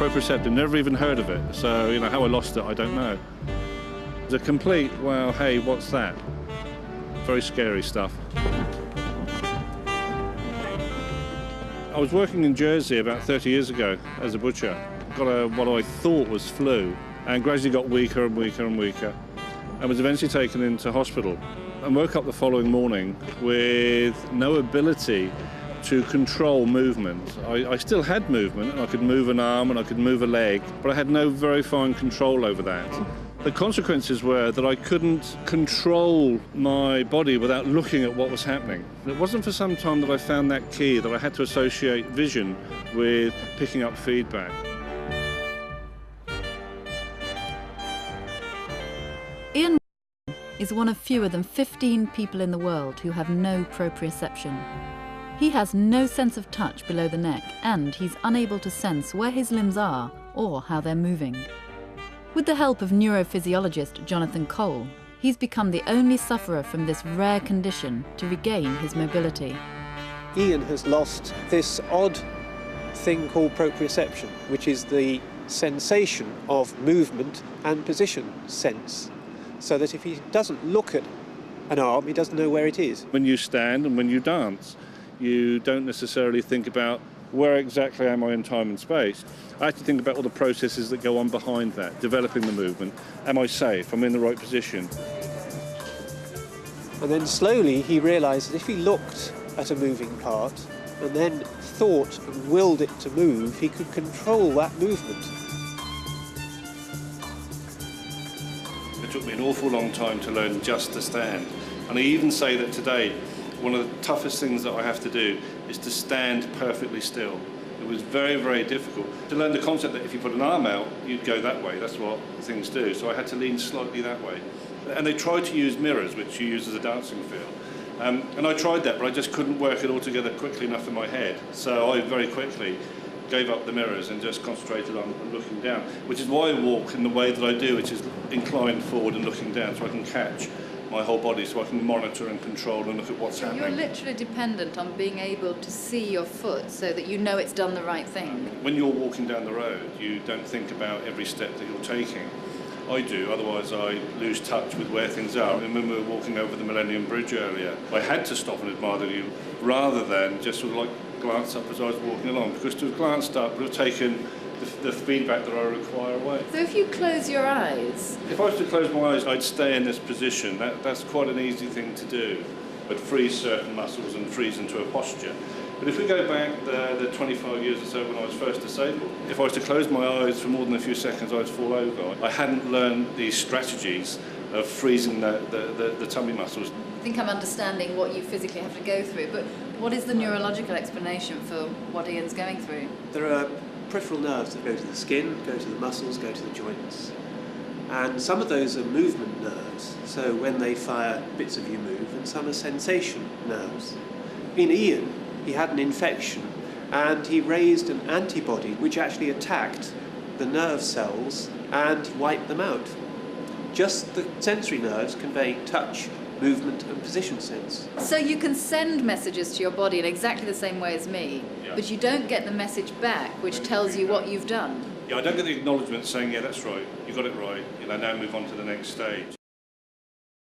Priopreceptive, never even heard of it. So, you know, how I lost it, I don't know. It's a complete, well, hey, what's that? Very scary stuff. I was working in Jersey about 30 years ago as a butcher. Got what I thought was flu and gradually got weaker and weaker and weaker and was eventually taken into hospital and woke up the following morning with no ability to control movement. I still had movement, and I could move an arm and I could move a leg, but I had no very fine control over that. The consequences were that I couldn't control my body without looking at what was happening. It wasn't for some time that I found that key, that I had to associate vision with picking up feedback. Ian is one of fewer than 15 people in the world who have no proprioception. He has no sense of touch below the neck, and he's unable to sense where his limbs are or how they're moving. With the help of neurophysiologist Jonathan Cole, he's become the only sufferer from this rare condition to regain his mobility. Ian has lost this odd thing called proprioception, which is the sensation of movement and position sense, so that if he doesn't look at an arm, he doesn't know where it is. When you stand and when you dance, you don't necessarily think about where exactly am I in time and space. I have to think about all the processes that go on behind that, developing the movement. Am I safe? Am I in the right position? And then slowly he realised that if he looked at a moving part and then thought and willed it to move, he could control that movement. It took me an awful long time to learn just to stand. And I even say that today, one of the toughest things that I have to do is to stand perfectly still. It was very, very difficult to learn the concept that if you put an arm out, you'd go that way. That's what things do. So I had to lean slightly that way. And they tried to use mirrors, which you use as a dancing field. And I tried that, but I just couldn't work it all together quickly enough in my head. So I very quickly gave up the mirrors and just concentrated on looking down, which is why I walk in the way that I do, which is inclined forward and looking down, so I can catch my whole body, so I can monitor and control and look at what's happening. You're literally dependent on being able to see your foot so that you know it's done the right thing. When you're walking down the road, you don't think about every step that you're taking. I do, otherwise I lose touch with where things are. And when we were walking over the Millennium Bridge earlier, I had to stop and admire the view rather than just sort of like glance up as I was walking along, because to have glanced up would have taken the feedback that I require away. So if you close your eyes... If I was to close my eyes, I'd stay in this position. That's quite an easy thing to do, but freeze certain muscles and freeze into a posture. But if we go back the 25 years or so when I was first disabled, if I was to close my eyes for more than a few seconds, I'd fall over. I hadn't learned these strategies of freezing the tummy muscles. I think I'm understanding what you physically have to go through, but what is the neurological explanation for what Ian's going through? There are peripheral nerves that go to the skin, go to the muscles, go to the joints. And some of those are movement nerves, so when they fire, bits of you move, and some are sensation nerves. In Ian, he had an infection, and he raised an antibody which actually attacked the nerve cells and wiped them out. Just the sensory nerves conveying touch, movement and position sense. So you can send messages to your body in exactly the same way as me, but you don't get the message back which tells you what you've done. Yeah, I don't get the acknowledgement saying, yeah, that's right, you got it right, now move on to the next stage.